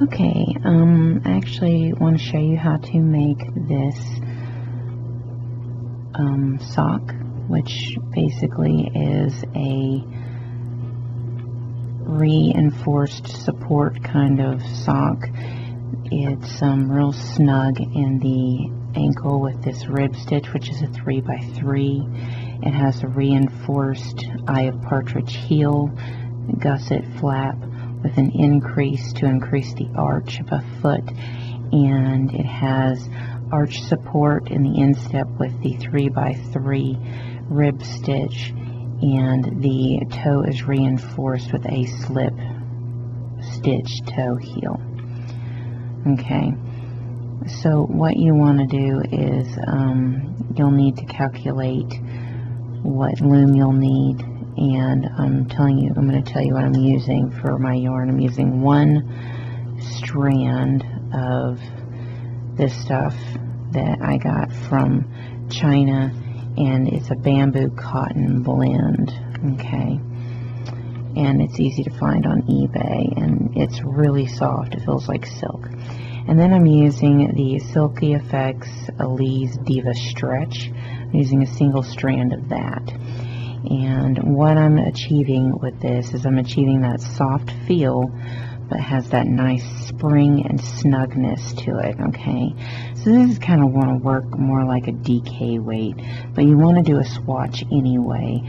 Okay, I actually want to show you how to make this sock, which basically is a reinforced support kind of sock. It's real snug in the ankle with this rib stitch, which is a 3x3. It has a reinforced eye of partridge heel, gusset flap with an increase to increase the arch of a foot, and it has arch support in the instep with the 3x3 rib stitch, and the toe is reinforced with a slip stitch toe heel. Okay, so what you want to do is you'll need to calculate what loom you'll need, and I'm going to tell you what I'm using for my yarn. I'm using 1 strand of this stuff that I got from China, and it's a bamboo cotton blend. Okay, and it's easy to find on eBay, and it's really soft. It feels like silk. And then I'm using the Silky Effects Elise Diva Stretch. I'm using a single strand of that. And what I'm achieving with this is I'm achieving that soft feel, but has that nice spring and snugness to it. Okay, so this is kind of want to work more like a DK weight, but you want to do a swatch anyway,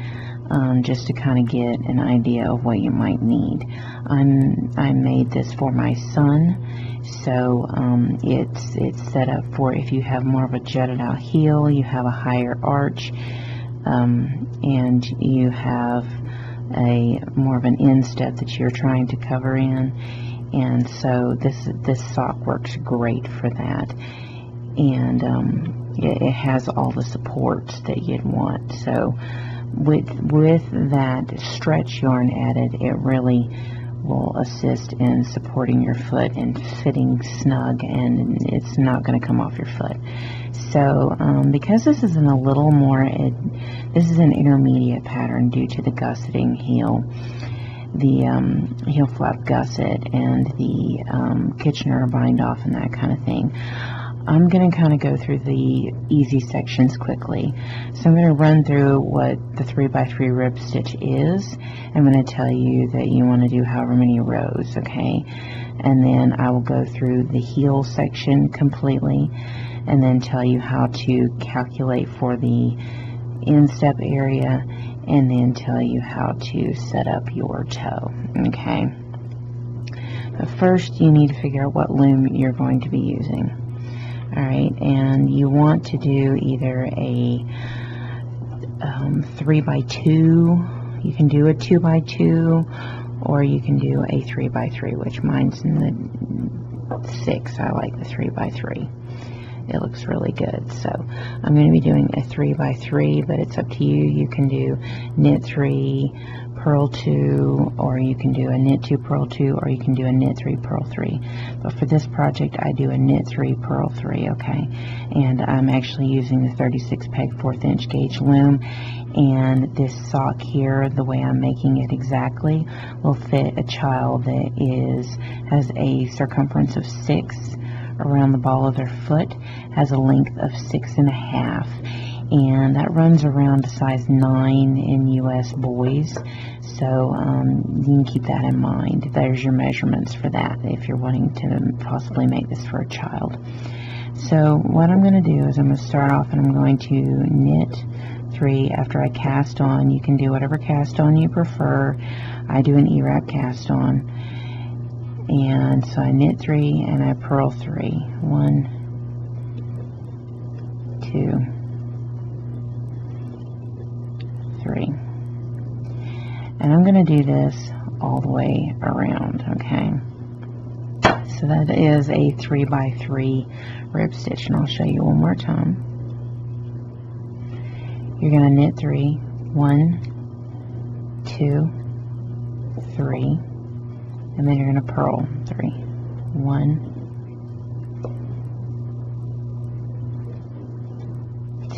just to kind of get an idea of what you might need. I made this for my son, so it's set up for if you have more of a jutted out heel, you have a higher arch, and you have a more of an instep that you're trying to cover in, and so this sock works great for that, and it has all the supports that you'd want. So with that stretch yarn added, it really will assist in supporting your foot and fitting snug, and it's not going to come off your foot. So because this is an intermediate pattern due to the gusseting heel, the heel flap gusset, and the Kitchener bind off and that kind of thing, I'm going to kind of go through the easy sections quickly. So I'm going to run through what the 3x3 rib stitch is. I'm going to tell you that you want to do however many rows, okay? And then I will go through the heel section completely, and then tell you how to calculate for the instep area, and then tell you how to set up your toe, okay? But first you need to figure out what loom you're going to be using. Alright, and you want to do either a 3x2, you can do a 2x2, or you can do a 3x3, which mine's in the 6. I like the 3x3. It looks really good. So I'm going to be doing a 3x3, but it's up to you. You can do knit 3, purl 2, or you can do a knit 2, purl 2, or you can do a knit 3, purl 3. But for this project, I do a knit 3, purl 3, okay? And I'm actually using the 36 peg 1/4 inch gauge loom, and this sock here, the way I'm making it exactly, will fit a child that has a circumference of 6 around the ball of their foot, has a length of 6.5, and that runs around a size 9 in US boys. So you can keep that in mind. There's your measurements for that if you're wanting to possibly make this for a child. So what I'm going to do is I'm going to start off and I'm going to knit 3 after I cast on. You can do whatever cast on you prefer. I do an E-wrap cast on. And so I knit 3 and I purl 3. 1, 2, 3. And I'm going to do this all the way around, okay? So that is a 3x3 rib stitch, and I'll show you one more time. You're going to knit 3, 1, 2, 3. And then you're going to purl 3. 1,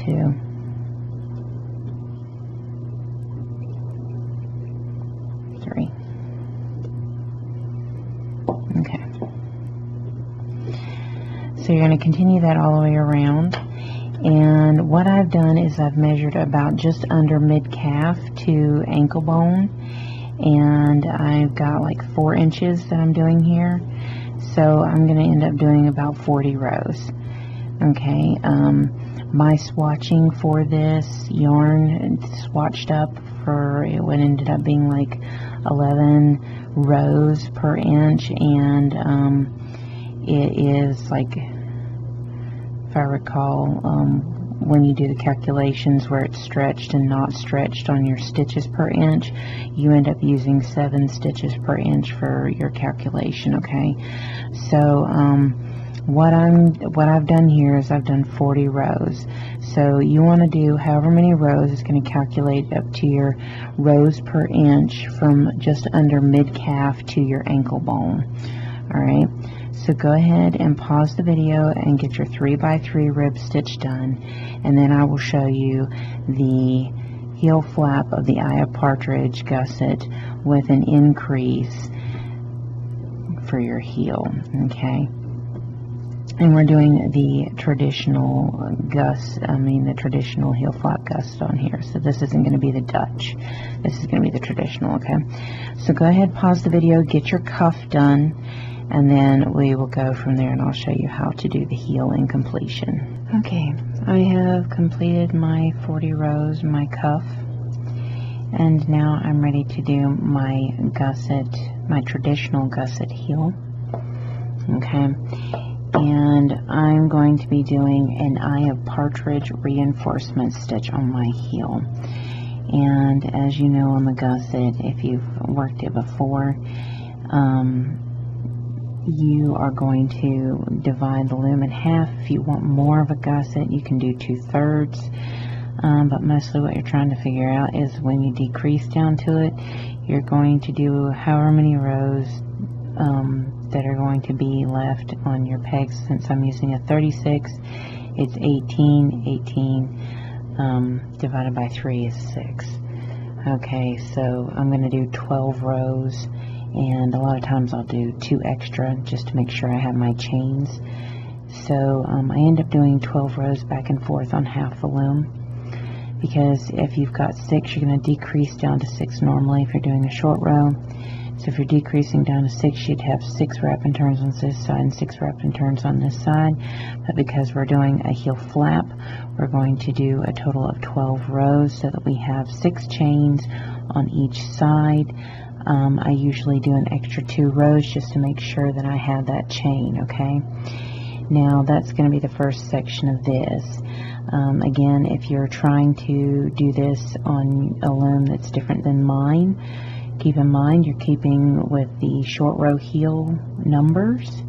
2, 3. Okay. So you're going to continue that all the way around. And what I've done is I've measured about just under mid-calf to ankle bone, and I've got like 4 inches that I'm doing here. So I'm going to end up doing about 40 rows. Okay, my swatching for this yarn swatched up for what ended up being like 11 rows per inch, and it is like, if I recall, when you do the calculations where it's stretched and not stretched on your stitches per inch, you end up using 7 stitches per inch for your calculation. Okay, so what I've done here is I've done 40 rows. So you want to do however many rows is going to calculate up to your rows per inch from just under mid-calf to your ankle bone. Alright, so go ahead and pause the video and get your 3x3 rib stitch done, and then I will show you the heel flap of the Eye of Partridge gusset with an increase for your heel. Okay, and we're doing the traditional the traditional heel flap gusset on here. So this isn't going to be the Dutch. This is going to be the traditional. Okay, so go ahead, pause the video, get your cuff done, and then we will go from there, and I'll show you how to do the heel in completion. Okay, I have completed my 40 rows, my cuff, and now I'm ready to do my gusset, my traditional gusset heel. Okay, and I'm going to be doing an Eye of Partridge reinforcement stitch on my heel. And as you know, on the gusset, if you've worked it before, you are going to divide the loom in half. If you want more of a gusset, you can do 2/3. But mostly what you're trying to figure out is when you decrease down to it, you're going to do however many rows that are going to be left on your pegs. Since I'm using a 36, it's 18 divided by 3 is 6. Okay, so I'm going to do 12 rows, and a lot of times I'll do 2 extra just to make sure I have my chains. So I end up doing 12 rows back and forth on half the loom, because if you've got 6, you're going to decrease down to 6 normally if you're doing a short row. So if you're decreasing down to 6, you'd have 6 wrap and turns on this side and 6 wrap and turns on this side. But because we're doing a heel flap, we're going to do a total of 12 rows so that we have 6 chains on each side. I usually do an extra 2 rows just to make sure that I have that chain. Okay, now that's going to be the first section of this. Again, if you're trying to do this on a loom that's different than mine, keep in mind you're keeping with the short row heel numbers.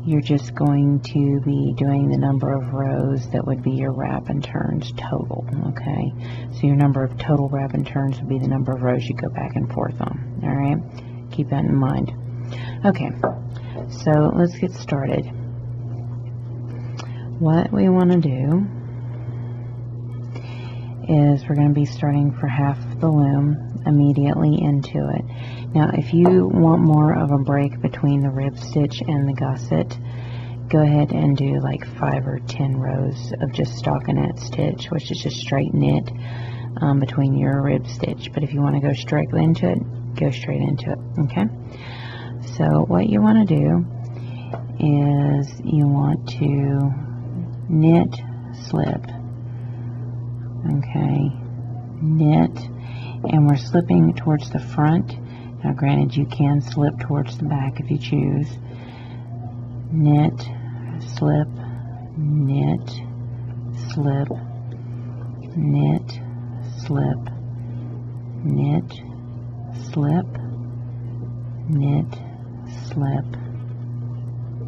You're just going to be doing the number of rows that would be your wrap and turns total. Okay, so your number of total wrap and turns would be the number of rows you go back and forth on. Alright, keep that in mind. Okay, so let's get started. What we want to do is we're going to be starting for half the loom immediately into it. Now if you want more of a break between the rib stitch and the gusset, go ahead and do like 5 or 10 rows of just stockinette stitch, which is just straight knit between your rib stitch. But if you want to go straight into it, go straight into it. Okay, so what you want to do is you want to knit, slip. Okay, knit, and we're slipping towards the front. Now granted, you can slip towards the back if you choose. Knit, slip, knit, slip, knit, slip, knit, slip, knit, slip,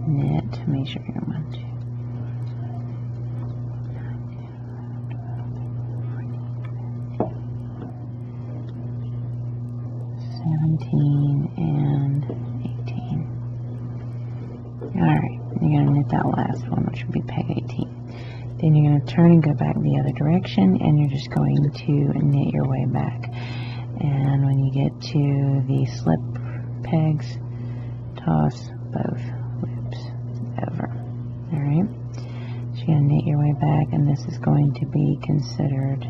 knit. Make sure you're 1, 2. 17 and 18. Alright, you're going to knit that last one, which would be peg 18. Then you're going to turn and go back the other direction, and you're just going to knit your way back. And when you get to the slip pegs, toss both loops over. Alright. and this is going to be considered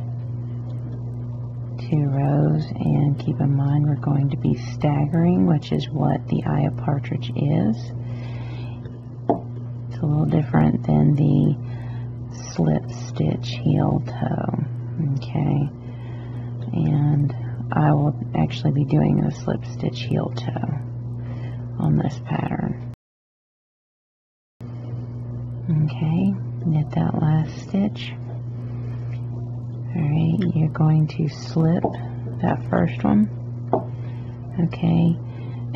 2 rows. And keep in mind we're going to be staggering, which is what the eye of partridge is. It's a little different than the slip stitch heel toe. Okay, and I will actually be doing the slip stitch heel toe on this pattern. Okay, knit that last stitch. Alright, you're going to slip that first one. Okay,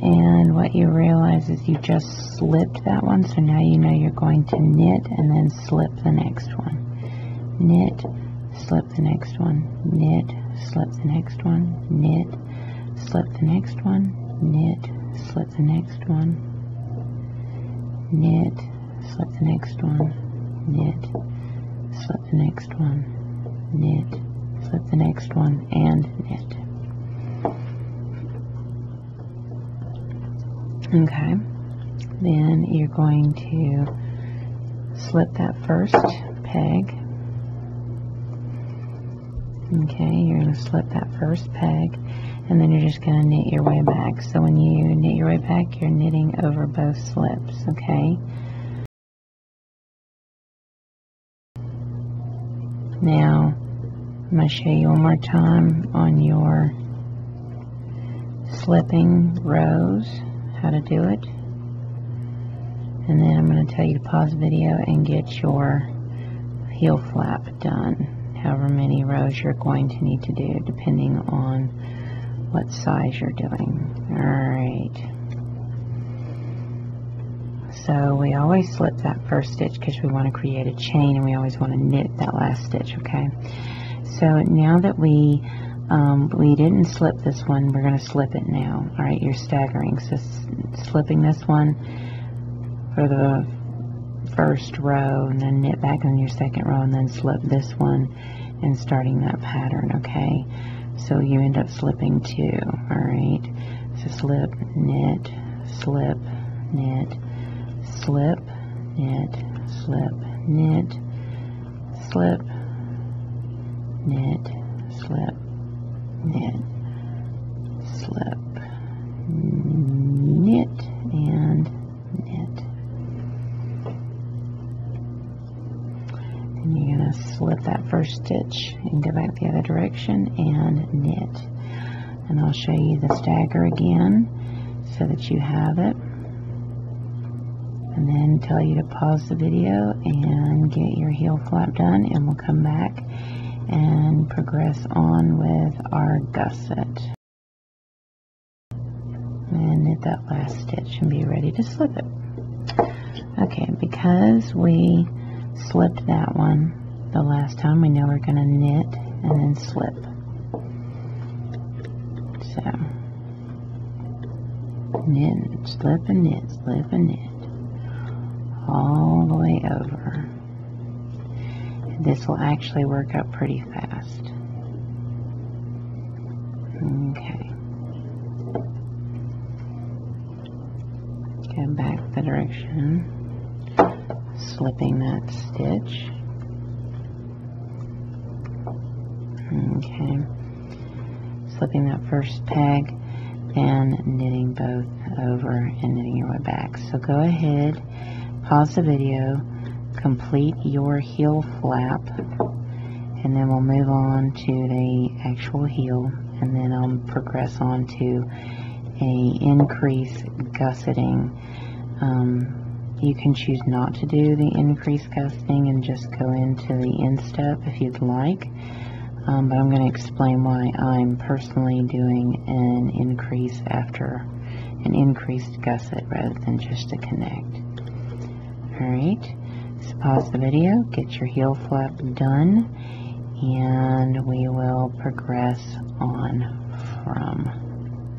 and what you realize is you just slipped that one, so now you know you're going to knit and then slip the next one. Knit, slip the next one, knit, slip the next one, knit, slip the next one, knit, slip the next one, knit, slip the next one, knit, slip the next one, knit, slip the next one, and knit. Okay, then you're going to slip that first peg. Okay, you're going to slip that first peg, and then you're just going to knit your way back. So when you knit your way back, you're knitting over both slips, okay? Now, I'm going to show you one more time on your slipping rows how to do it. And then I'm going to tell you to pause the video and get your heel flap done. However many rows you're going to need to do depending on what size you're doing. Alright, so we always slip that first stitch because we want to create a chain, and we always want to knit that last stitch. Okay, so now that we didn't slip this one, we're going to slip it now. Alright, you're staggering, so slipping this one for the first row, and then knit back in your second row, and then slip this one, and starting that pattern. Okay, so you end up slipping 2. Alright, so slip, knit, slip, knit, slip, knit, slip, knit, slip, knit, slip, knit, slip, knit, and knit. And you're going to slip that first stitch and go back the other direction and knit. And I'll show you the stagger again so that you have it. And then tell you to pause the video and get your heel flap done, and we'll come back and progress on with our gusset. And knit that last stitch and be ready to slip it. Okay, because we slipped that one the last time, we know we're going to knit and then slip. So, knit, slip and knit, slip and knit, all the way over. This will actually work up pretty fast. Okay. Go back the direction, slipping that stitch. Okay. Slipping that first peg, then knitting both over and knitting your way back. So go ahead, pause the video, complete your heel flap, and then we'll move on to the actual heel, and then I'll progress on to a increase gusseting. You can choose not to do the increase gusseting and just go into the instep if you'd like, but I'm going to explain why I'm personally doing an increase after an increased gusset rather than just a connect. Alright, so pause the video, get your heel flap done, and we will progress on from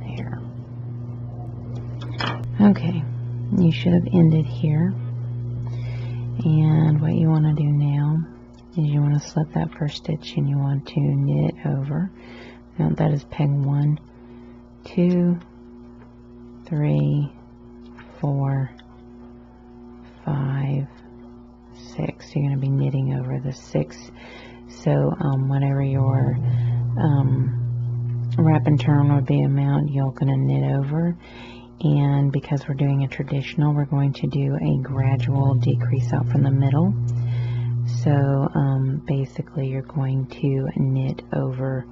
there. Okay, you should have ended here, and what you want to do now is you want to slip that first stitch and you want to knit over. Now that is peg 1, 2, 3, 4, 5, 6. So you're going to be knitting over the 6. So whatever your wrap and turn would be amount, you're going to knit over. And because we're doing a traditional, we're going to do a gradual decrease out from the middle. So basically you're going to knit over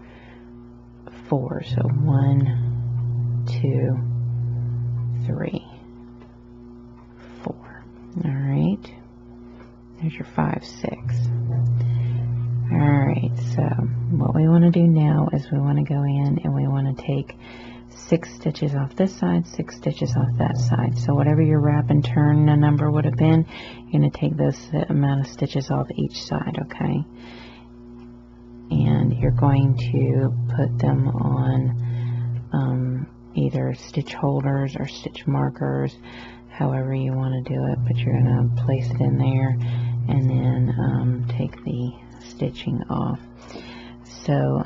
4. So 1, 2, 3, 4. Alright. There's your 5, 6. Alright, so what we want to do now is we want to go in and we want to take 6 stitches off this side, 6 stitches off that side. So whatever your wrap and turn number would have been, you're going to take this amount of stitches off each side, okay? And you're going to put them on either stitch holders or stitch markers, however you want to do it, but you're going to place it in there and then take the stitching off. So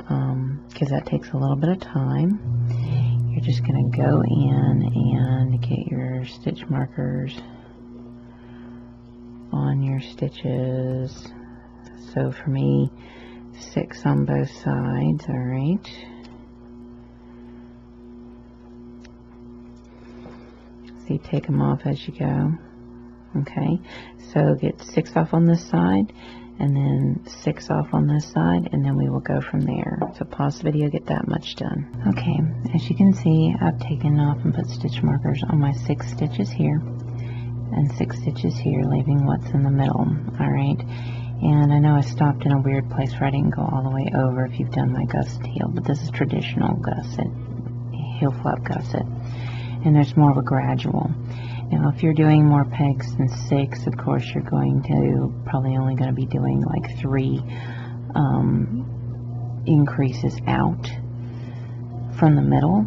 because that takes a little bit of time, you're just going to go in and get your stitch markers on your stitches. So for me, 6 on both sides. Alright. So you take them off as you go. Okay, so get 6 off on this side and then 6 off on this side, and then we will go from there. So pause the video, get that much done. Okay, as you can see, I've taken off and put stitch markers on my 6 stitches here and 6 stitches here, leaving what's in the middle. Alright, and I know I stopped in a weird place where I didn't go all the way over if you've done my gusset heel, but this is traditional gusset, heel flap gusset, and there's more of a gradual. Now, if you're doing more pegs than 6, of course, you're going to probably only going to be doing like 3 increases out from the middle.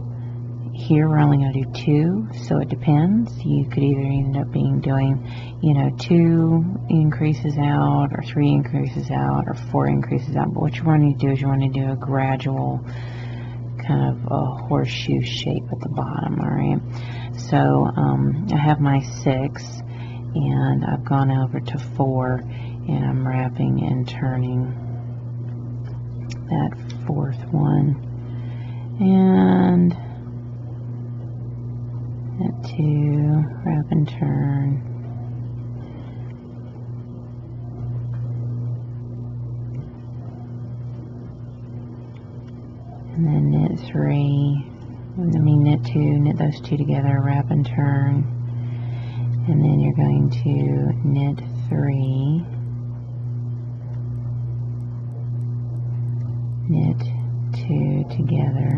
Here, we're only going to do 2, so it depends. You could either end up doing, you know, 2 increases out, or 3 increases out, or 4 increases out. But what you want to do is you want to do a gradual kind of a horseshoe shape at the bottom. Alright, so I have my 6 and I've gone over to 4 and I'm wrapping and turning that 4th one and that 2, wrap and turn, and then knit 3, knit 2, knit those 2 together, wrap and turn, and then you're going to knit 3, knit 2 together,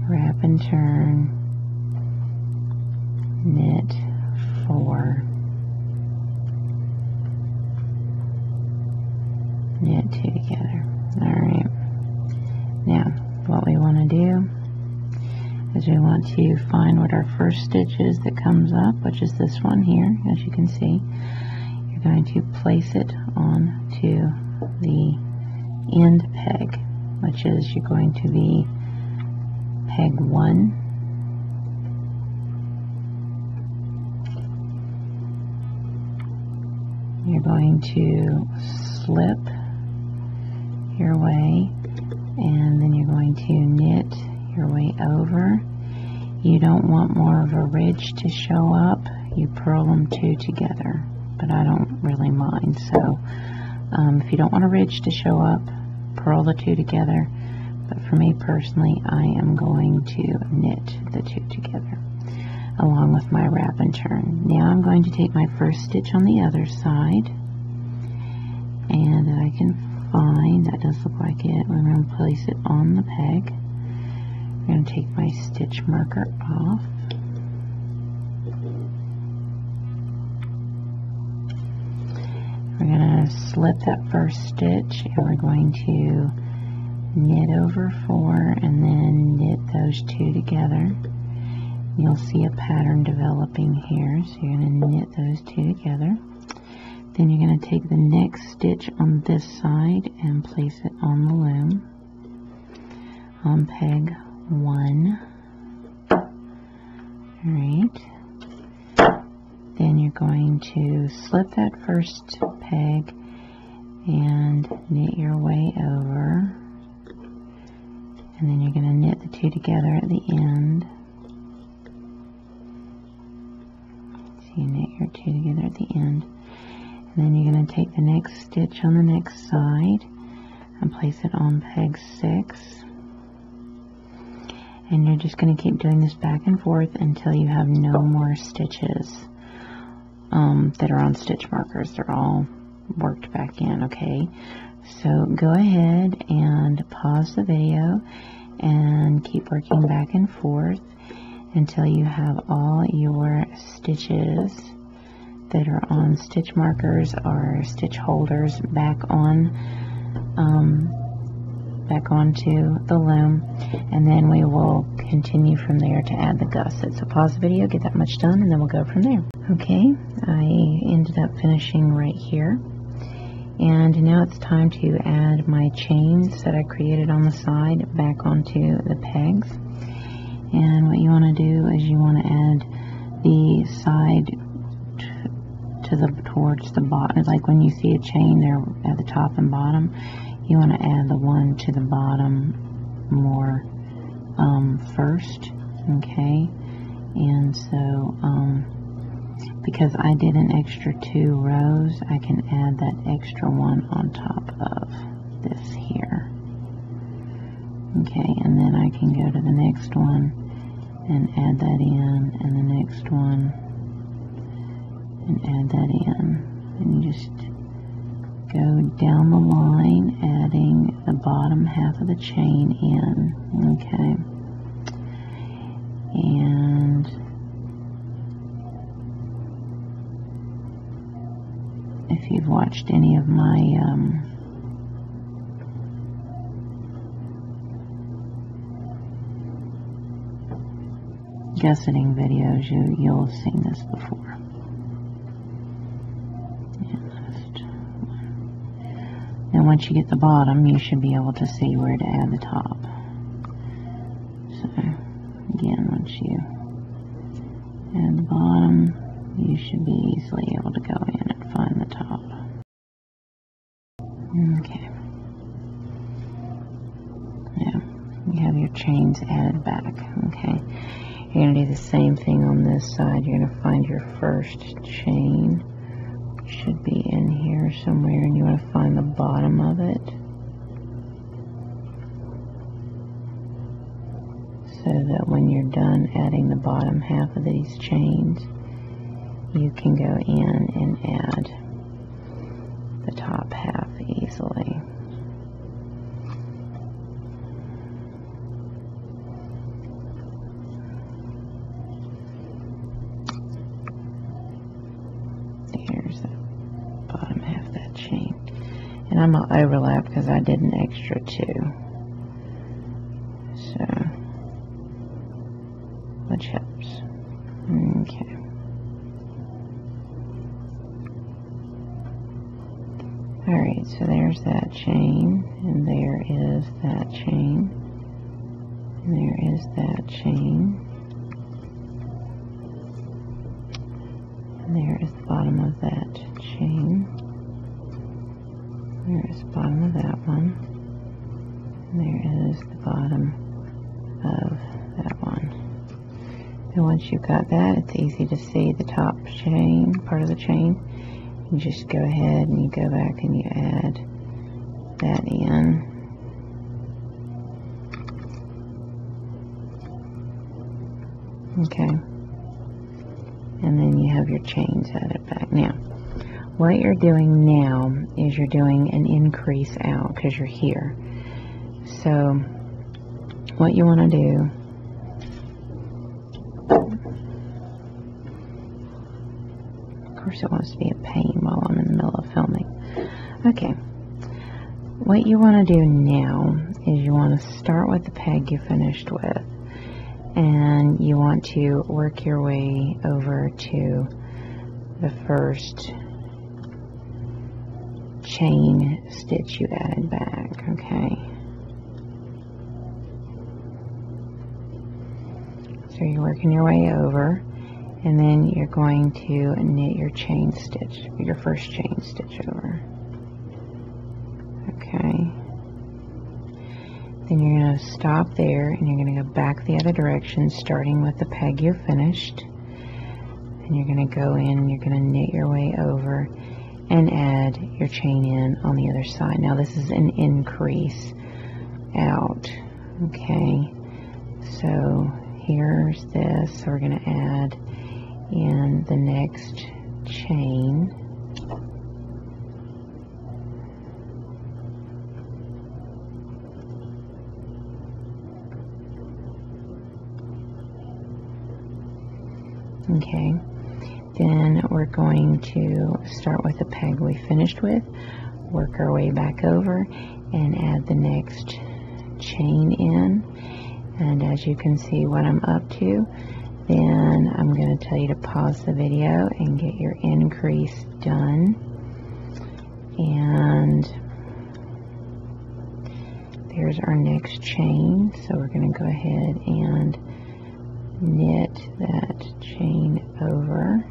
wrap and turn, knit 4, knit 2 together. Alright, now what we want to do is we want to find what our first stitch is that comes up, which is this one here. As you can see, you're going to place it onto the end peg, which is you're going to be peg 1, you're going to slip your way, and then you're going to knit your way over. You don't want more of a ridge to show up. You purl them 2 together, but I don't really mind. So if you don't want a ridge to show up, purl the 2 together. But for me personally, I am going to knit the 2 together along with my wrap and turn. Now I'm going to take my first stitch on the other side, and I can find, that does look like it, we're going to place it on the peg. I'm going to take my stitch marker off. We're going to slip that first stitch and we're going to knit over 4 and then knit those 2 together. You'll see a pattern developing here, so you're going to knit those 2 together. Then you're going to take the next stitch on this side and place it on the loom on peg 1. Alright. Then you're you're going to slip that first peg and knit your way over, and then you're going to knit the two together at the end. So you knit your two together at the end, and then you're going to take the next stitch on the next side and place it on peg 6, and you're just going to keep doing this back and forth until you have no more stitches that are on stitch markers. They're all worked back in. Okay, so go ahead and pause the video and keep working back and forth until you have all your stitches that are on stitch markers or stitch holders back onto the loom, and then we will continue from there to add the gusset. So pause the video, get that much done, and then we'll go from there. Okay, I ended up finishing right here, and now it's time to add my chains that I created on the side back onto the pegs. And what you want to do is you want to add the side towards the bottom, like when you see a chain there at the top and bottom, you want to add the one to the bottom more first. Okay, and so because I did an extra 2 rows, I can add that extra one on top of this here. Okay, and then I can go to the next one and add that in, and the next one and add that in, and you just go down the line adding the bottom half of the chain in. Okay, and if you've watched any of my gusseting videos, you'll have seen this before. And once you get the bottom, you should be able to see where to add the top. So, again, once you add the bottom, you should be easily able to go in and find the top. Okay. Now, you have your chains added back. Okay. You're going to do the same thing on this side. You're going to find your first chain. Should be in here somewhere, and you want to find the bottom of it so that when you're done adding the bottom half of these chains, you can go in and add the top half easily. Here's the bottom half of that chain, and I'm going to overlap because I did an extra 2, so which helps. Okay, alright, so there's that chain, and there is that chain, and there is that chain, and there is the bottom of that chain. There is the bottom of that one. And there is the bottom of that one. And once you've got that, it's easy to see the top chain, part of the chain. You just go ahead and you go back and you add that in. Okay. And then you have your chains added back. Now, what you're doing now is you're doing an increase out because you're here. So, what you want to do, of course it wants to be a pain while I'm in the middle of filming. Okay, what you want to do now is you want to start with the peg you finished with, and you want to work your way over to the first chain stitch you added back. Okay, so you're working your way over, and then you're going to knit your chain stitch, your first chain stitch over. Okay. Then you're going to stop there and you're going to go back the other direction, starting with the peg you finished. And you're going to go in and you're going to knit your way over and add your chain in on the other side. Now this is an increase out. Okay, so here's this, so we're going to add in the next chain. Okay, then we're going to start with the peg we finished with, work our way back over and add the next chain in. And as you can see what I'm up to, then I'm going to tell you to pause the video and get your increase done. And there's our next chain, so we're going to go ahead and knit that chain over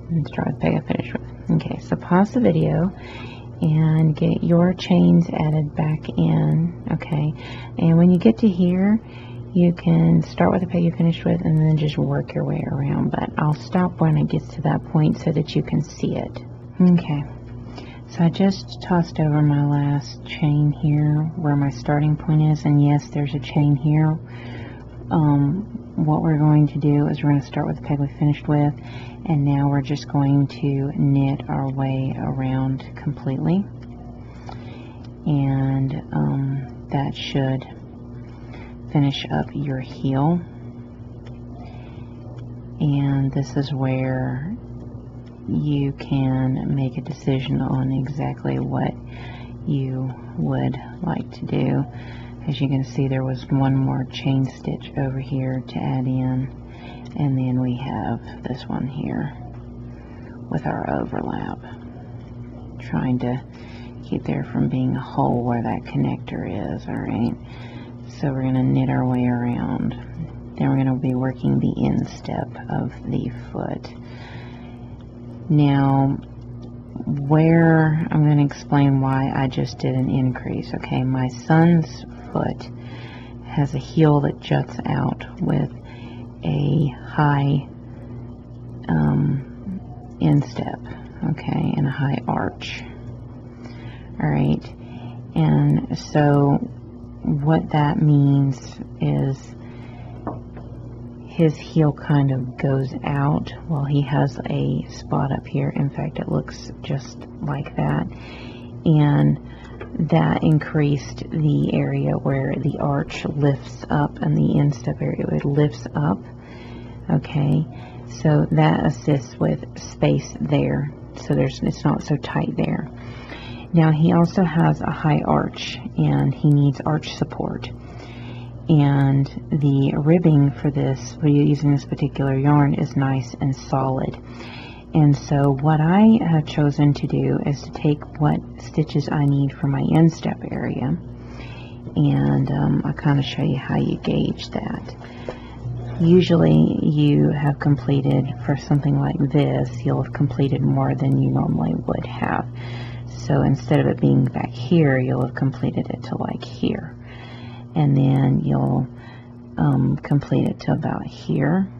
and start with the peg I finished with. Okay, so pause the video and get your chains added back in. Okay, and when you get to here, you can start with the peg you finished with and then just work your way around, but I'll stop when it gets to that point so that you can see it. Okay, so I just tossed over my last chain here where my starting point is, and yes, there's a chain here. What we're going to do is we're going to start with the peg we finished with, and now we're just going to knit our way around completely, and that should finish up your heel. And this is where you can make a decision on exactly what you would like to do. As you can see, there was one more chain stitch over here to add in, and then we have this one here with our overlap, trying to keep there from being a hole where that connector is. Alright, so we're going to knit our way around. Then we're going to be working the instep of the foot. Now, where I'm going to explain why I just did an increase. Okay, my son's foot has a heel that juts out with a high instep, okay, and a high arch. Alright, and so what that means is his heel kind of goes out while he has a spot up here. In fact, it looks just like that, and that increased the area where the arch lifts up and the instep area it lifts up. Okay, so that assists with space there, so it's not so tight there. Now he also has a high arch and he needs arch support, and the ribbing for this, for using this particular yarn, is nice and solid. And so what I have chosen to do is to take what stitches I need for my instep area, and I'll kind of show you how you gauge that. Usually you have completed, for something like this, you'll have completed more than you normally would have. So instead of it being back here, you'll have completed it to like here. And then you'll complete it to about here.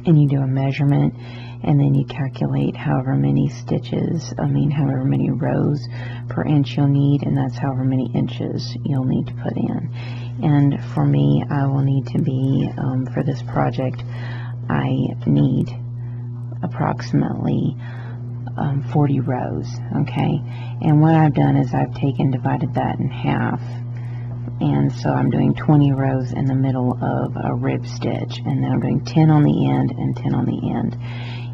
And you do a measurement, and then you calculate however many stitches, however many rows per inch you'll need, and that's however many inches you'll need to put in. And for me, I will need to be, for this project, I need approximately 40 rows, okay? And what I've done is I've divided that in half, and so I'm doing 20 rows in the middle of a rib stitch, and then I'm doing 10 on the end and 10 on the end.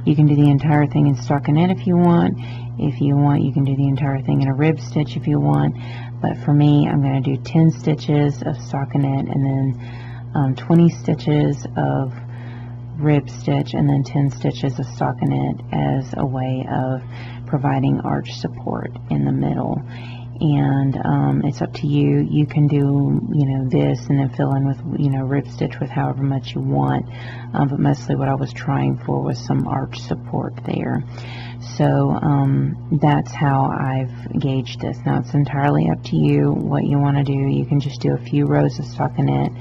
You can do the entire thing in stockinette if you want. If you want, you can do the entire thing in a rib stitch if you want. But for me, I'm going to do 10 stitches of stockinette, and then 20 stitches of rib stitch, and then 10 stitches of stockinette as a way of providing arch support in the middle. and it's up to you. You can do, you know, this and then fill in with, you know, rib stitch with however much you want, but mostly what I was trying for was some arch support there. So that's how I've gauged this. Now it's entirely up to you what you want to do. You can just do a few rows of stockinette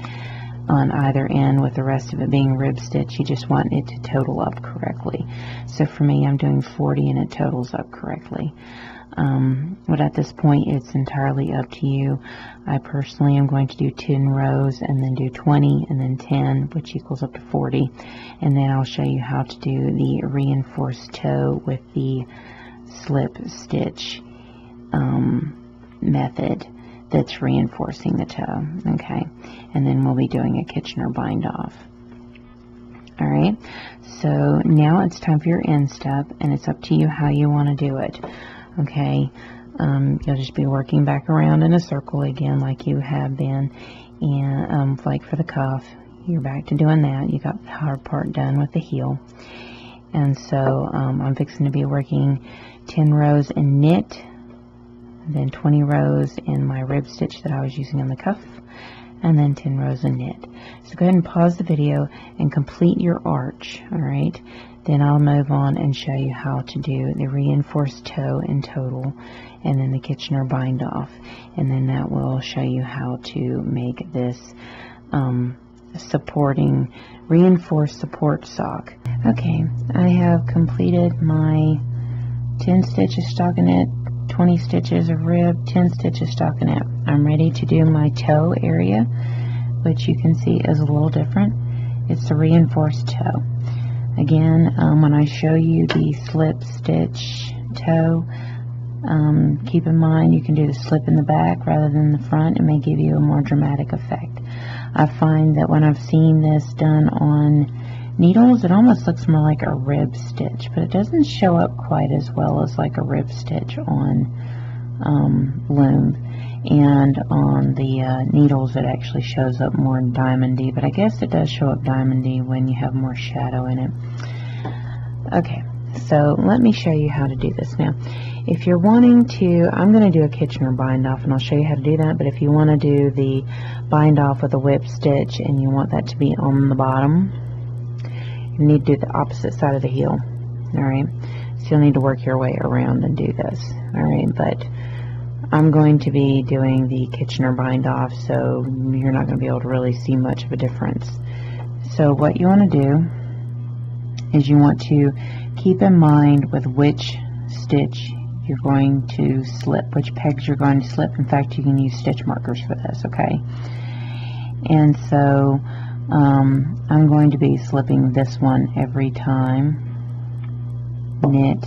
on either end with the rest of it being rib stitch. You just want it to total up correctly. So for me, I'm doing 40 and it totals up correctly. But at this point, it's entirely up to you. I personally am going to do 10 rows and then do 20 and then 10, which equals up to 40. And then I'll show you how to do the reinforced toe with the slip stitch method that's reinforcing the toe. Okay, and then we'll be doing a Kitchener bind off. Alright, so now it's time for your instep, and it's up to you how you want to do it. Okay, you'll just be working back around in a circle again like you have been, and like for the cuff, you're back to doing that. You got the hard part done with the heel, and so I'm fixing to be working 10 rows in knit, then 20 rows in my rib stitch that I was using on the cuff, and then 10 rows in knit. So go ahead and pause the video and complete your arch. Alright, then I'll move on and show you how to do the reinforced toe in total, and then the Kitchener bind off, and then that will show you how to make this supporting reinforced support sock. Okay, I have completed my 10 stitches stockinette, 20 stitches of rib, 10 stitches stockinette. I'm ready to do my toe area, which you can see is a little different. It's the reinforced toe. Again, when I show you the slip stitch toe, keep in mind you can do the slip in the back rather than the front. It may give you a more dramatic effect. I find that when I've seen this done on needles, it almost looks more like a rib stitch, but it doesn't show up quite as well as like a rib stitch on Loom. And on the needles, it actually shows up more diamondy, but I guess it does show up diamondy when you have more shadow in it. Okay, so let me show you how to do this now. If you're wanting to, I'm going to do a Kitchener bind off, and I'll show you how to do that, but if you want to do the bind off with a whip stitch and you want that to be on the bottom, you need to do the opposite side of the heel. Alright, so you'll need to work your way around and do this. Alright, but I'm going to be doing the Kitchener bind off, so you're not going to be able to really see much of a difference. So what you want to do is you want to keep in mind with which stitch you're going to slip, which pegs you're going to slip. In fact, you can use stitch markers for this, okay? And so I'm going to be slipping this one every time. Knit,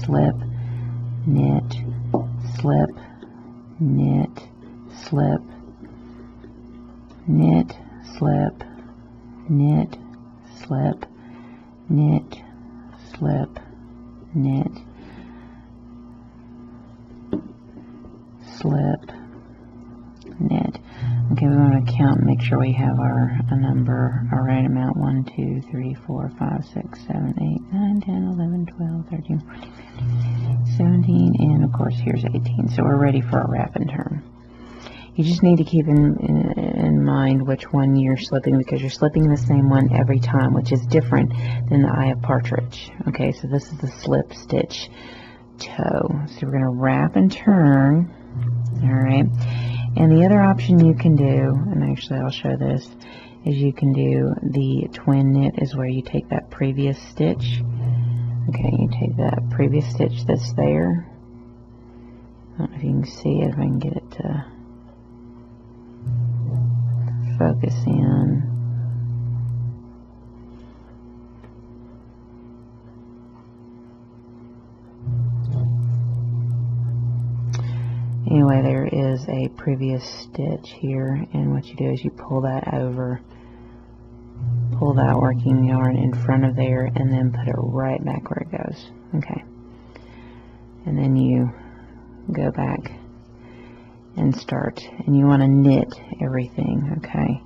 slip, knit, slip, knit, slip, knit, slip, knit, slip, knit, slip, knit, slip, knit. Okay, we want to count and make sure we have our number, our right amount. 1, 2, 3, 4, 5, 6, 7, 8, 9, 10, 11, 12, 13, 14, 15, 17, and of course here's 18. So we're ready for a wrap and turn. You just need to keep in mind which one you're slipping, because you're slipping the same one every time, which is different than the eye of partridge. Okay, so this is the slip stitch toe. So we're going to wrap and turn. Alright, and the other option you can do, and actually I'll show this, is you can do the twin knit, is where you take that previous stitch. Okay, you take that previous stitch that's there. I don't know if you can see it, if I can get it to focus in. Anyway, there is a previous stitch here, and what you do is you pull that over, pull that working yarn in front of there, and then put it right back where it goes. Okay, and then you go back and start, and you want to knit everything. Okay,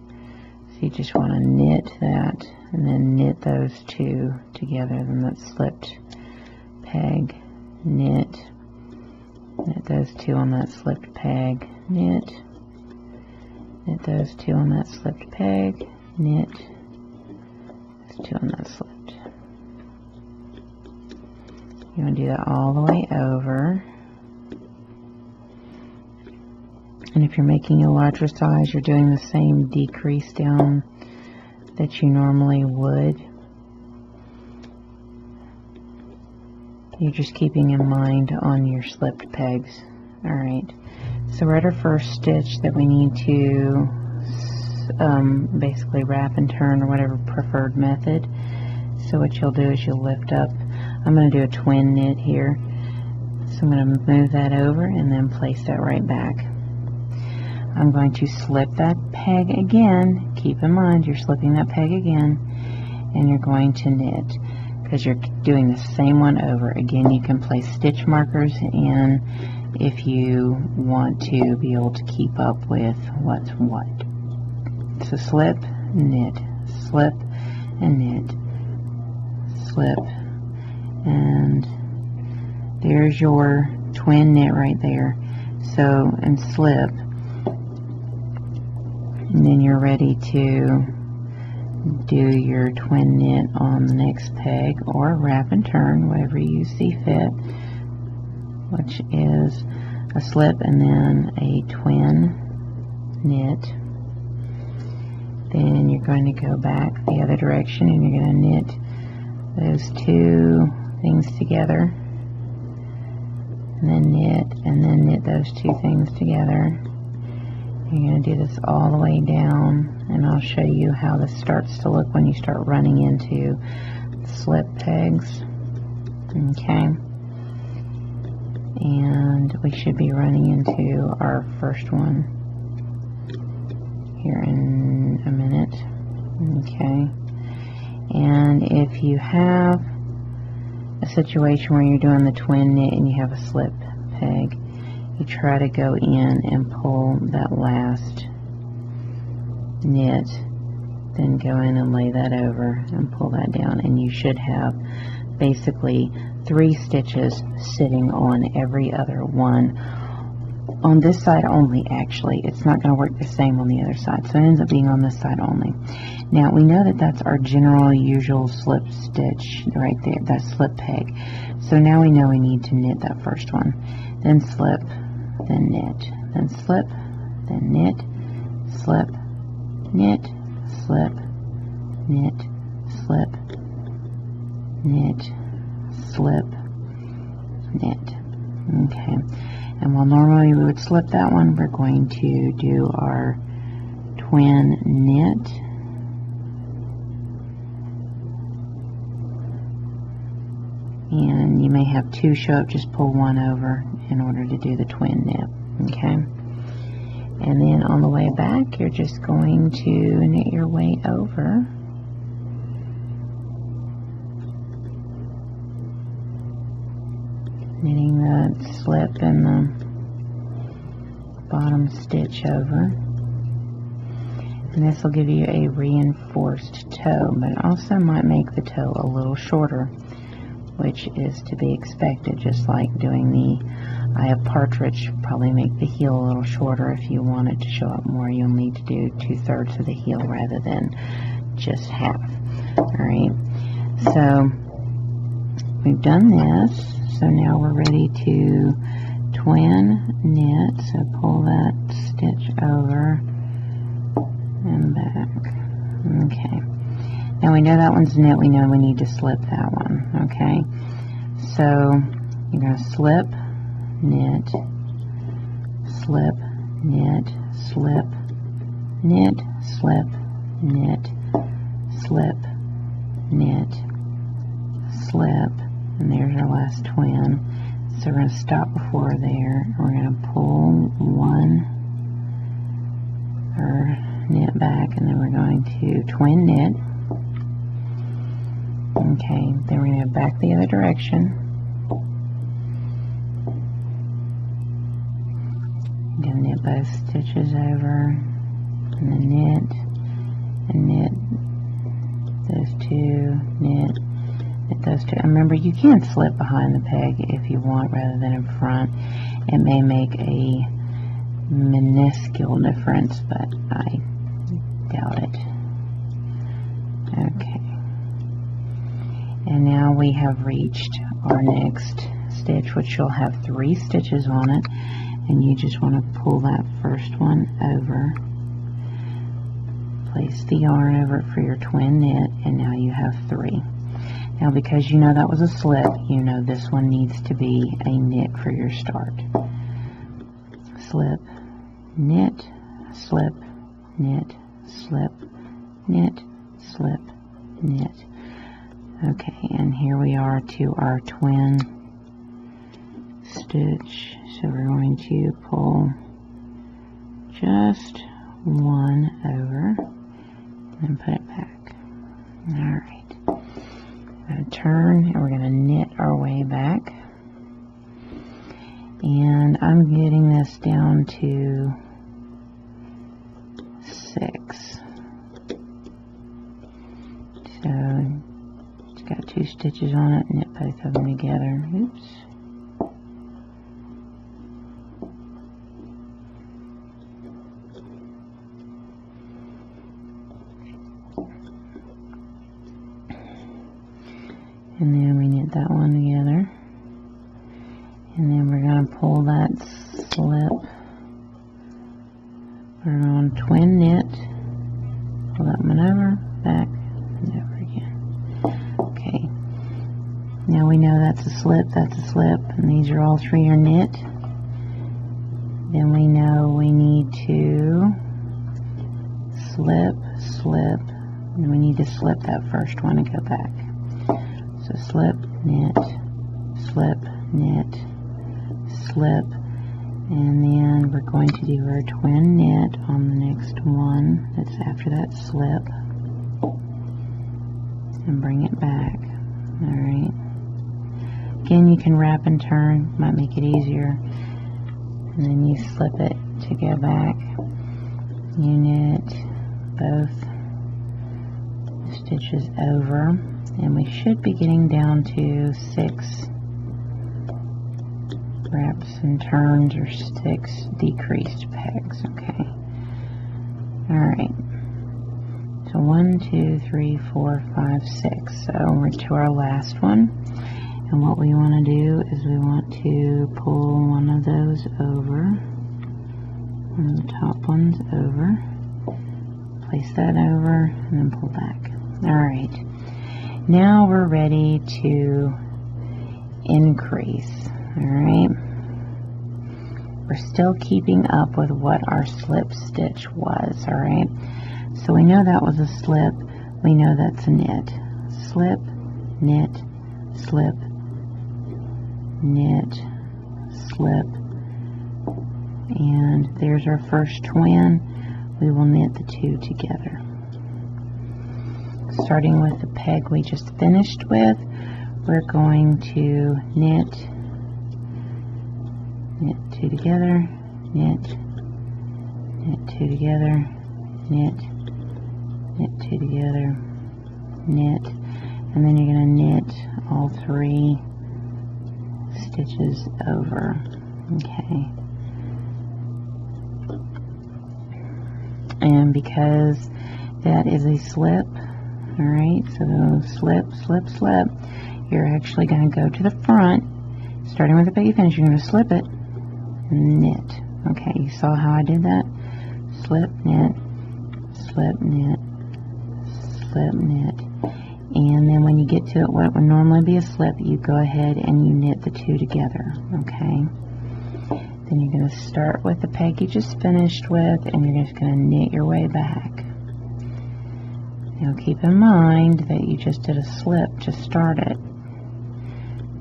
so you just want to knit that and then knit those two together. Then that slipped peg, knit, knit those two on that slipped peg, knit those two on that slipped peg, knit those two on that slipped. You want to do that all the way over. And if you're making a larger size, you're doing the same decrease down that you normally would. You're just keeping in mind on your slipped pegs. Alright, so we're at our first stitch that we need to basically wrap and turn, or whatever preferred method. So what you'll do is you'll lift up. I'm going to do a twin knit here. So I'm going to move that over and then place that right back. I'm going to slip that peg again. Keep in mind you're slipping that peg again, and you're going to knit, because you're doing the same one over. Again, you can place stitch markers in if you want to be able to keep up with what's what. So slip, knit, slip, and knit, slip, and there's your twin knit right there. So, and slip, and then you're ready to do your twin knit on the next peg, or wrap and turn, whatever you see fit, which is a slip and then a twin knit. Then you're going to go back the other direction and you're going to knit those two things together, and then knit those two things together. You're going to do this all the way down, and I'll show you how this starts to look when you start running into the slip pegs. Okay, and we should be running into our first one here in a minute. Okay, and if you have a situation where you're doing the twin knit and you have a slip peg, you try to go in and pull that last knit, then go in and lay that over and pull that down, and you should have basically 3 stitches sitting on every other one. On this side only, actually. It's not going to work the same on the other side, so it ends up being on this side only. Now, we know that that's our general usual slip stitch right there, that slip peg. So now we know we need to knit that first one. Then slip, then knit, then slip, then knit, slip, knit, slip, knit, slip, knit, slip, knit. Okay, and while normally we would slip that one, we're going to do our twin knit, and you may have 2 show up, just pull one over in order to do the twin knit. Okay, and then on the way back you're just going to knit your way over, knitting the slip and the bottom stitch over, and this will give you a reinforced toe, but it also might make the toe a little shorter, which is to be expected. Just like doing the eye of partridge, probably make the heel a little shorter. If you want it to show up more, you'll need to do 2/3 of the heel rather than just half. Alright, so we've done this, so now we're ready to twin knit. So pull that stitch over and back. Okay, now we know that one's knit, we know we need to slip that one. Okay, so you're going to slip, knit, slip, knit, slip, knit, slip, knit, slip, knit, slip, and there's our last twin. So we're going to stop before there, and we're going to pull one, or knit back, and then we're going to twin knit. Okay, then we're going to go back the other direction. I'm going to knit both stitches over, and then knit, and knit those 2, knit those 2. And remember, you can slip behind the peg if you want rather than in front. It may make a minuscule difference, but I doubt it. Okay. And now we have reached our next stitch, which will have 3 stitches on it, and you just want to pull that first one over, place the yarn over it for your twin knit, and now you have 3. Now because you know that was a slip, you know this one needs to be a knit for your start. Slip, knit, slip, knit, slip, knit, slip, knit. Okay, and here we are to our twin stitch. So we're going to pull just one over and put it back. Alright. We're going to turn and we're going to knit our way back. And I'm getting this down to 6. So it's got 2 stitches on it, knit both of them together. Oops. And then we knit that one together. And then we're going to pull that slip. We're going to twin knit. Pull that one over, back, and over again. Okay. Now we know that's a slip, and these are all 3 are knit. Then we know we need to slip, slip, and we need to slip that first one and go back. So slip, knit, slip, knit, slip, and then we're going to do our twin knit on the next one that's after that slip, and bring it back. Alright. Again, you can wrap and turn, might make it easier. And then you slip it to go back. You knit both stitches over. And we should be getting down to 6 wraps and turns, or 6 decreased pegs. Okay. Alright. So 1, 2, 3, 4, 5, 6. So we're to our last one. And what we want to do is we want to pull one of those over. One of the top ones over. Place that over and then pull back. Alright. Now we're ready to increase, alright? We're still keeping up with what our slip stitch was, alright? So we know that was a slip, we know that's a knit. Slip, knit, slip, knit, slip, and there's our first twin. We will knit the 2 together. Starting with the peg we just finished with, we're going to knit 2 together, knit 2 together, knit 2 together, knit, and then you're going to knit all 3 stitches over. Okay. And because that is a slip, alright, so slip, slip, slip, you're actually going to go to the front, starting with the peg you finish, you're going to slip it, knit. Okay, you saw how I did that? Slip, knit, slip, knit, slip, knit. And then when you get to it, what would normally be a slip, you go ahead and you knit the 2 together. Okay. Then you're going to start with the peg you just finished with, and you're just going to knit your way back. Now keep in mind that you just did a slip to start it.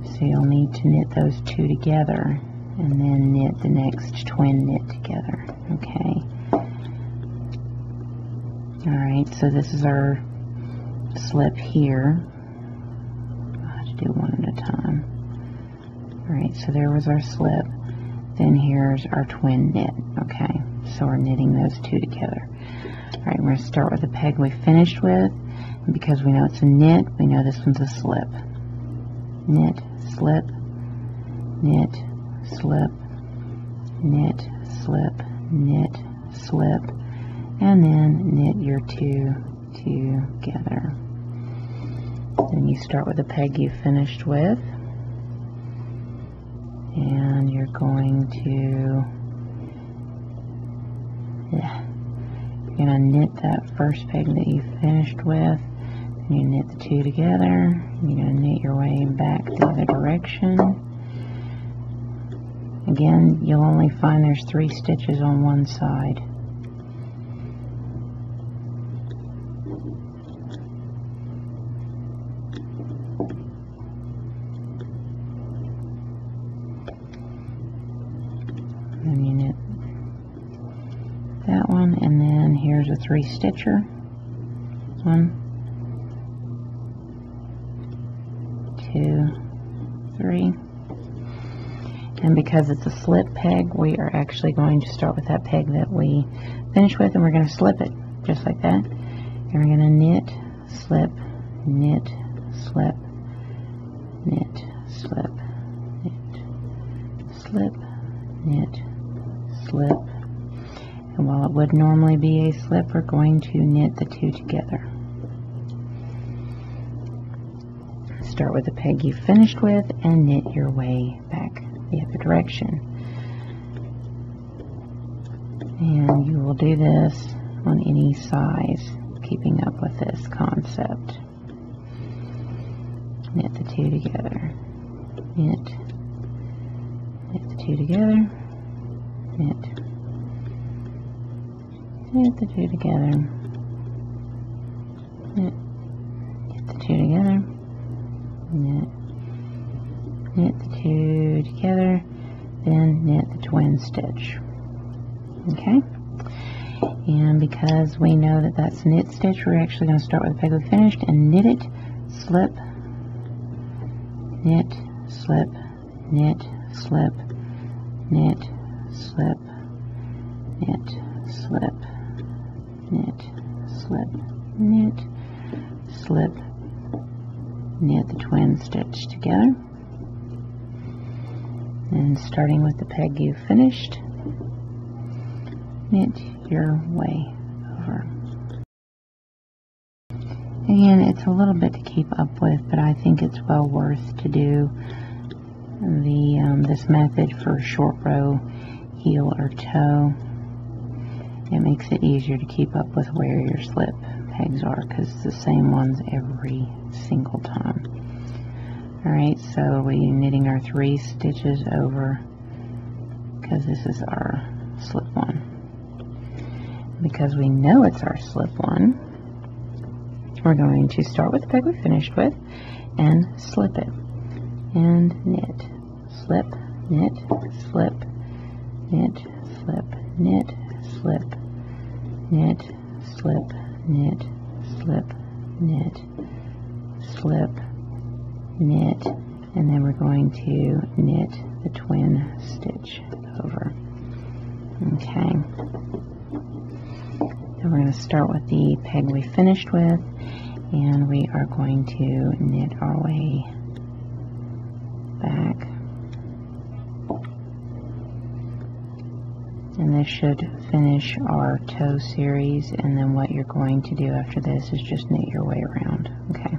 So you'll need to knit those 2 together, and then knit the next twin knit together. Okay. Alright, so this is our slip here. I'll have to do one at a time. Alright, so there was our slip. Then here's our twin knit. Okay, so we're knitting those 2 together. Alright, we're going to start with the peg we finished with. And because we know it's a knit, we know this one's a slip. Knit, slip, knit, slip, knit, slip, knit, slip, and then knit your 2 together. Then you start with the peg you finished with, and you're going to knit that first peg that you finished with, and you knit the 2 together. You're going to knit your way back the other direction. Again, you'll only find there's 3 stitches on one side. And you knit that one, and then here's a 3 stitcher. 1, 2, 3. And because it's a slip peg, we are actually going to start with that peg that we finished with, and we're going to slip it just like that. And we're going to knit, slip, knit, slip, knit, slip, knit, slip, knit, slip. And while it would normally be a slip, we're going to knit the 2 together. Start with the peg you finished with and knit your way back the other direction. And you will do this on any size, keeping up with this concept. Knit the 2 together. Knit the 2 together. Knit the 2 together. Knit the 2 together. Knit the 2 together, then knit the twin stitch. Okay? And because we know that that's a knit stitch, we're actually going to start with the peg we finished and knit it, slip, knit, slip, knit, slip, knit, slip, knit, slip, knit, slip, knit, slip, knit the twin stitch together. And starting with the peg you finished, knit your way over. Again, it's a little bit to keep up with, but I think it's well worth to do this method for short row, heel, or toe. It makes it easier to keep up with where your slip pegs are, because it's the same ones every single time. Alright, so we're knitting our 3 stitches over, because this is our slip one. Because we know it's our slip one, we're going to start with the peg we finished with and slip it. And knit, slip, knit, slip, knit, slip, knit, slip, knit, slip, knit, slip, knit, slip, knit, and then we're going to knit the twin stitch over. Okay. Then we're going to start with the peg we finished with, and we are going to knit our way back. And this should finish our toe series, and then what you're going to do after this is just knit your way around. Okay.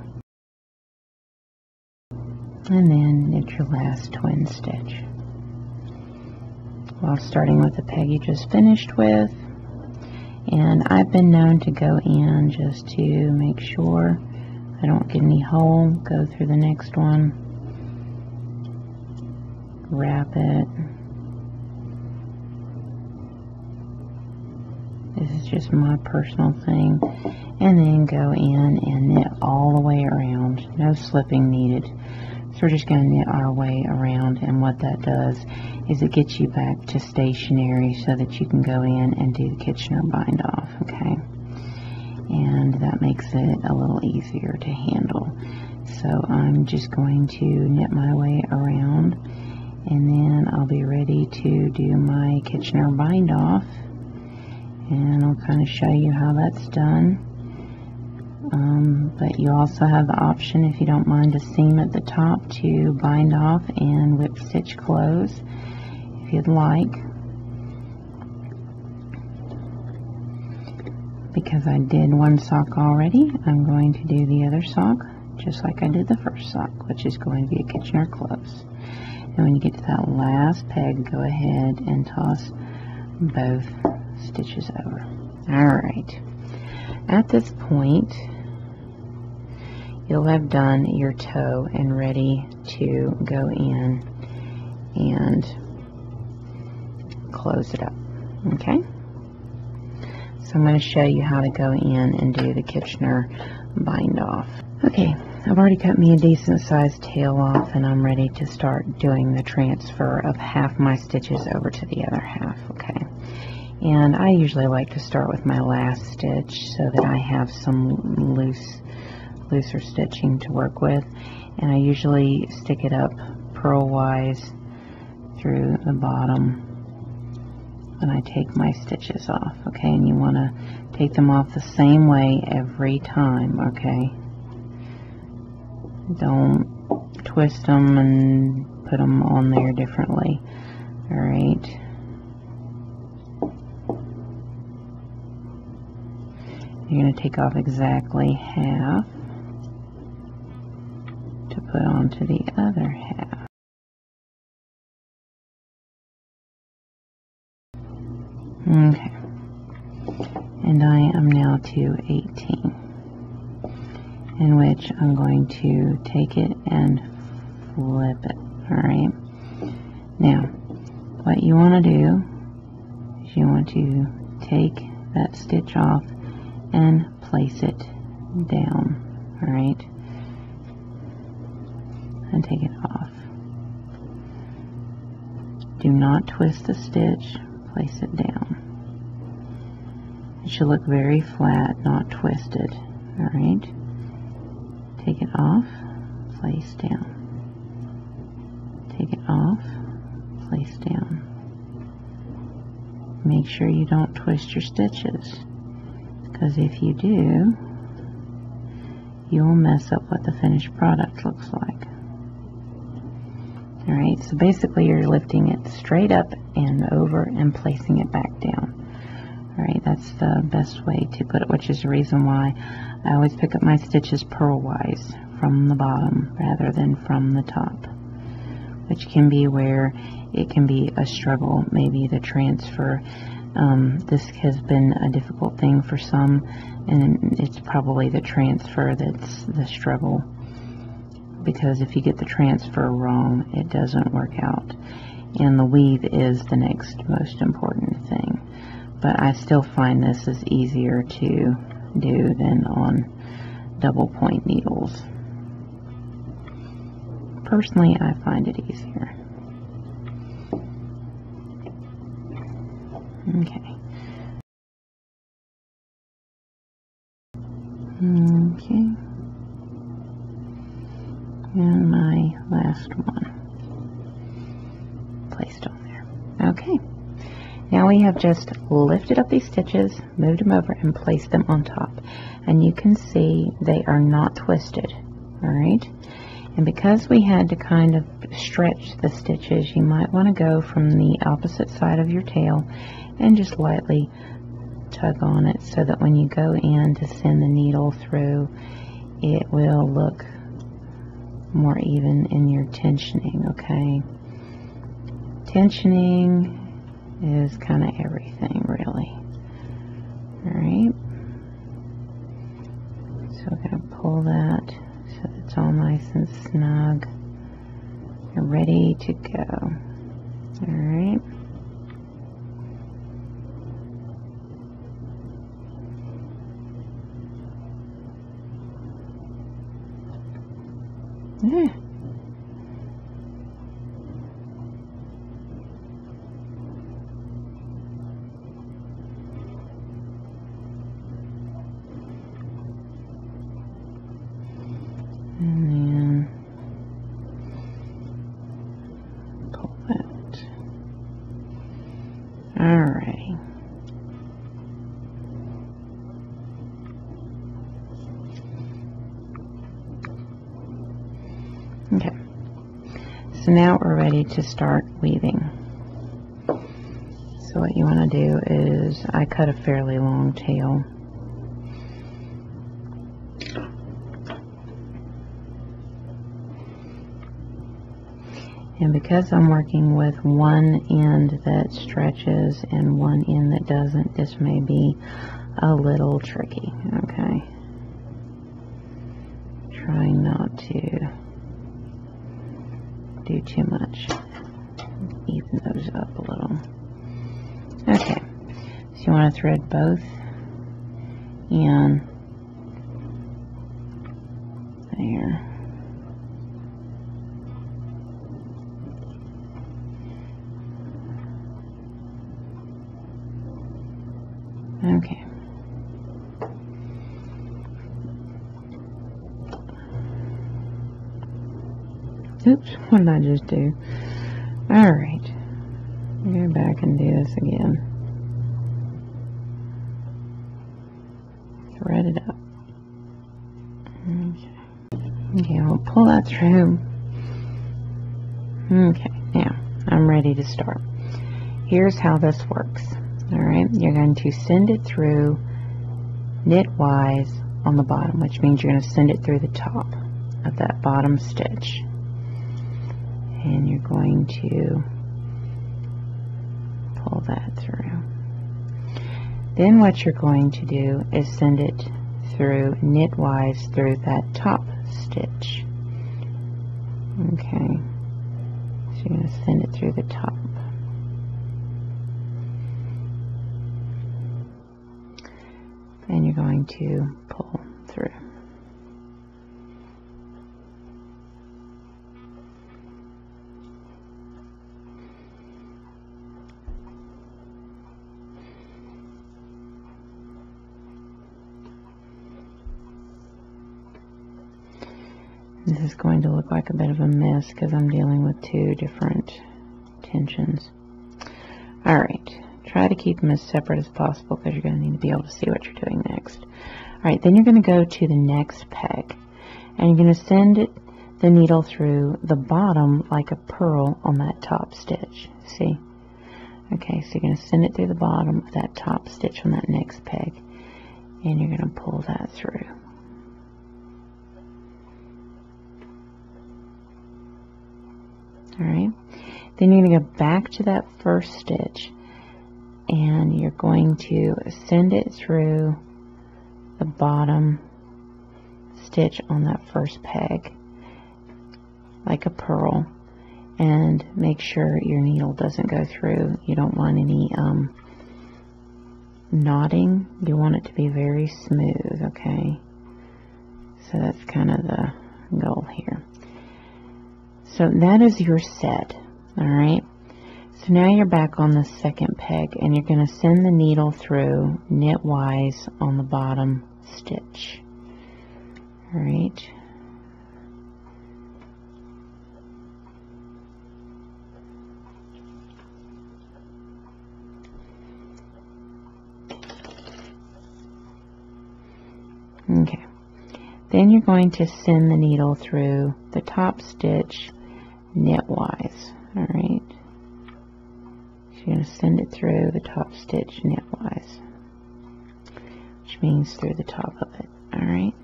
And then knit your last twin stitch. While starting with the peg you just finished with, and I've been known to go in just to make sure I don't get any hole, go through the next one, wrap it. This is just my personal thing, and then go in and knit all the way around. No slipping needed. So we're just going to knit our way around, and what that does is it gets you back to stationary so that you can go in and do the Kitchener bind off, okay? And that makes it a little easier to handle. So I'm just going to knit my way around, and then I'll be ready to do my Kitchener bind off, and I'll kind of show you how that's done. But you also have the option, if you don't mind a seam at the top, to bind off and whip stitch close if you'd like. because I did one sock already, I'm going to do the other sock just like I did the first sock, which is going to be a Kitchener close. And when you get to that last peg, go ahead and toss both stitches over. Alright, at this point you'll have done your toe and ready to go in and close it up. Okay, so I'm going to show you how to go in and do the Kitchener bind off. Okay, I've already cut me a decent sized tail off, and I'm ready to start doing the transfer of half my stitches over to the other half. Okay, and I usually like to start with my last stitch so that I have some looser stitching to work with, and I usually stick it up purlwise through the bottom when I take my stitches off. Okay, and you want to take them off the same way every time. Okay, don't twist them and put them on there differently. Alright, you're going to take off exactly half to put onto the other half. Okay, and I am now to 18, in which I'm going to take it and flip it. Alright, now what you want to do is you want to take that stitch off and place it down. Alright, and take it off. Do not twist the stitch, place it down. It should look very flat, not twisted. Alright, take it off, place down. Take it off, place down. Make sure you don't twist your stitches, because if you do, you will mess up what the finished product looks like. Alright, so basically you're lifting it straight up and over and placing it back down. Alright, that's the best way to put it, which is the reason why I always pick up my stitches purlwise from the bottom rather than from the top, which can be where it can be a struggle. Maybe the transfer, this has been a difficult thing for some, and it's probably the transfer that's the struggle, because if you get the transfer wrong, it doesn't work out, and the weave is the next most important thing. But I still find this is easier to do than on double point needles. Personally, I find it easier. Okay. Okay. And my last one placed on there. Okay. Now we have just lifted up these stitches, moved them over, and placed them on top. And you can see they are not twisted. Alright? And because we had to kind of stretch the stitches, you might want to go from the opposite side of your tail and just lightly tug on it so that when you go in to send the needle through, it will look more even in your tensioning. Okay? Tensioning is kind of everything, really. Alright, so we're going to pull that so that it's all nice and snug. You're ready to go. Alright, yeah. And then pull that. Alrighty. Okay. So now we're ready to start weaving. So what you want to do is, I cut a fairly long tail, And because I'm working with one end that stretches and one end that doesn't, this may be a little tricky, okay? Trying not to do too much. Even those up a little. Okay, so you want to thread both in there. Okay. Oops, what did I just do? Alright. Go back and do this again. Thread it up. Okay, we'll pull that through. Okay, now I'm ready to start. Here's how this works. Alright, you're going to send it through knitwise on the bottom, which means you're going to send it through the top of that bottom stitch. And you're going to pull that through. Then what you're going to do is send it through knitwise through that top stitch. Okay, so you're going to send it through the top. And you're going to pull through. This is going to look like a bit of a mess because I'm dealing with two different tensions. Alright, try to keep them as separate as possible because you're going to need to be able to see what you're doing next. Alright, then you're going to go to the next peg and you're going to send the needle through the bottom like a pearl on that top stitch. See? Okay, so you're going to send it through the bottom of that top stitch on that next peg and you're going to pull that through. Alright, then you're going to go back to that first stitch and you're going to send it through the bottom stitch on that first peg like a pearl and make sure your needle doesn't go through. You don't want any knotting. You want it to be very smooth, okay? So that's kind of the goal here. So that is your set, alright? So now you're back on the second peg and you're going to send the needle through knitwise on the bottom stitch. Alright. Okay. Then you're going to send the needle through the top stitch knitwise. Alright. So you're going to send it through the top stitch knitwise, which means through the top of it. Alright.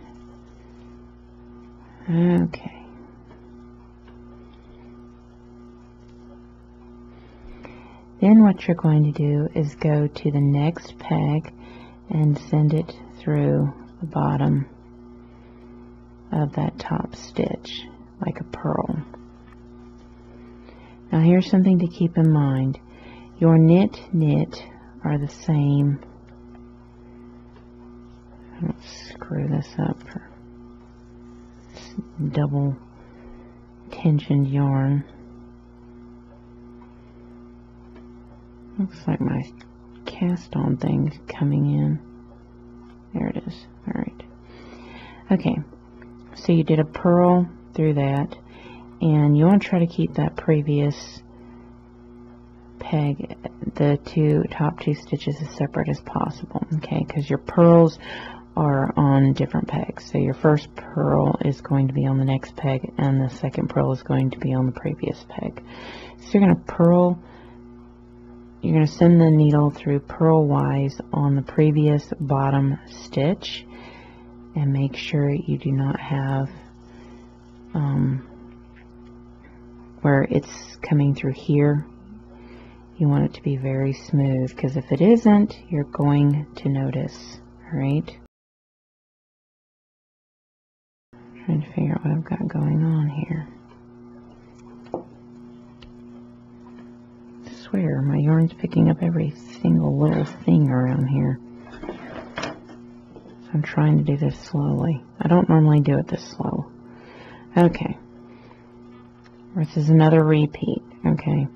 Okay. Then what you're going to do is go to the next peg and send it through the bottom of that top stitch like a pearl. Now here's something to keep in mind. Your knit are the same. I don't screw this up. Double tensioned yarn. Looks like my cast on thing's coming in. There it is. Alright. Okay. So you did a purl through that, and you want to try to keep that previous peg, the top two stitches, as separate as possible, okay, because your purls are on different pegs. So your first purl is going to be on the next peg, and the second purl is going to be on the previous peg. So you're going to purl, you're going to send the needle through purlwise on the previous bottom stitch, and make sure you do not have where it's coming through here, you want it to be very smooth, because if it isn't, you're going to notice. Alright? Trying to figure out what I've got going on here. I swear, my yarn's picking up every single little thing around here. So I'm trying to do this slowly. I don't normally do it this slow. Okay. This is another repeat. Okay.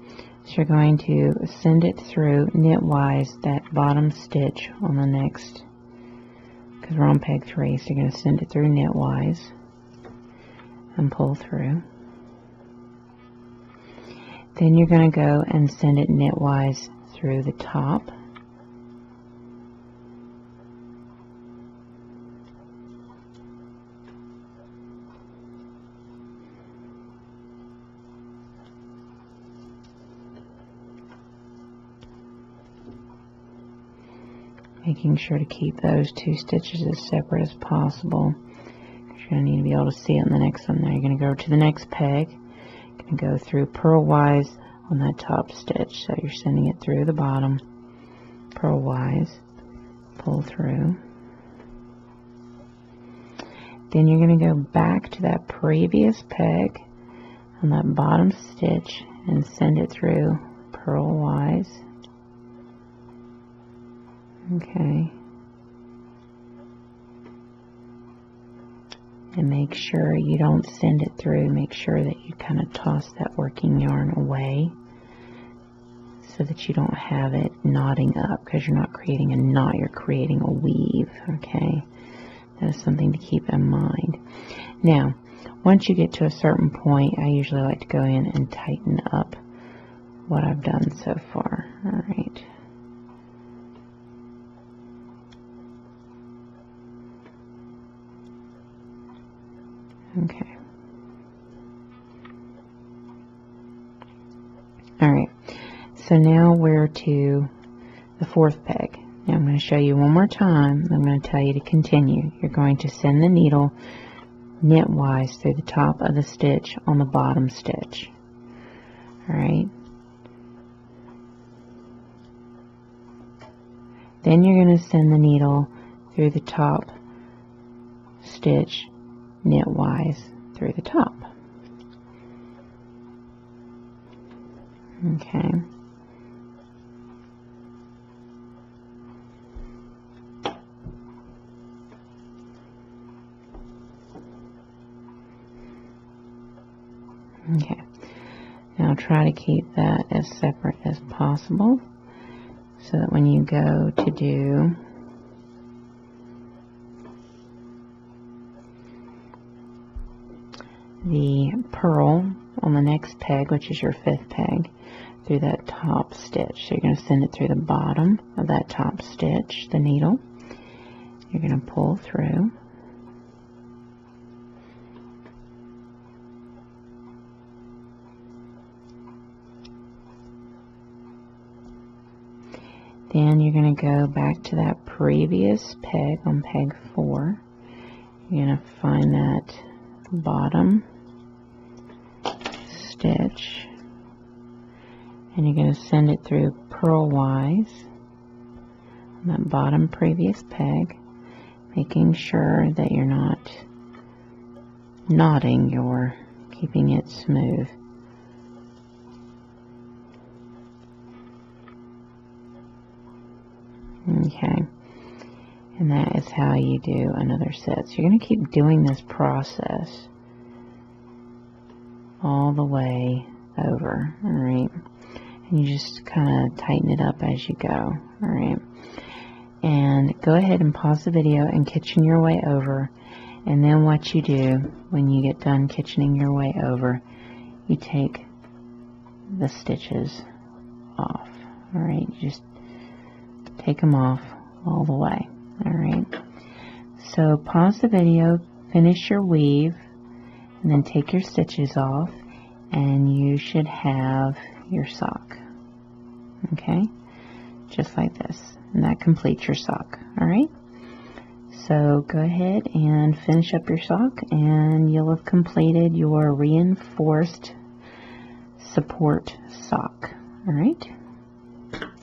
So you're going to send it through knitwise that bottom stitch on the next, because we're on peg 3, so you're going to send it through knitwise and pull through. Then you're going to go and send it knitwise through the top. Making sure to keep those 2 stitches as separate as possible. You're going to need to be able to see it in the next one. Now you're going to go to the next peg. You're going to go through purlwise on that top stitch. So you're sending it through the bottom, purlwise, pull through. Then you're going to go back to that previous peg on that bottom stitch and send it through purlwise. Okay. And make sure you don't send it through. Make sure that you kind of toss that working yarn away so that you don't have it knotting up, because you're not creating a knot, you're creating a weave. Okay. That is something to keep in mind. Now, once you get to a certain point, I usually like to go in and tighten up what I've done so far. All right. Okay. Alright, so now we're to the 4th peg. Now I'm going to show you one more time. I'm going to tell you to continue. You're going to send the needle knitwise through the top of the stitch on the bottom stitch. Alright. Then you're going to send the needle through the top stitch knitwise through the top. Okay. Okay. Now try to keep that as separate as possible so that when you go to do the purl on the next peg, which is your 5th peg, through that top stitch. So you're going to send it through the bottom of that top stitch, the needle. You're going to pull through. Then you're going to go back to that previous peg on peg 4. You're going to find that bottom stitch and you're going to send it through purlwise on that bottom previous peg, making sure that you're not knotting, you're keeping it smooth. Okay, and that is how you do another set. So you're going to keep doing this process all the way over, alright? And you just kind of tighten it up as you go, alright? And go ahead and pause the video and kitchen your way over. And then what you do when you get done kitchening your way over, you take the stitches off, alright? You just take them off all the way, alright? So pause the video, finish your weave, and then take your stitches off, and you should have your sock, okay? Just like this, and that completes your sock, alright? So go ahead and finish up your sock, and you'll have completed your reinforced support sock. All right,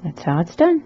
that's how it's done.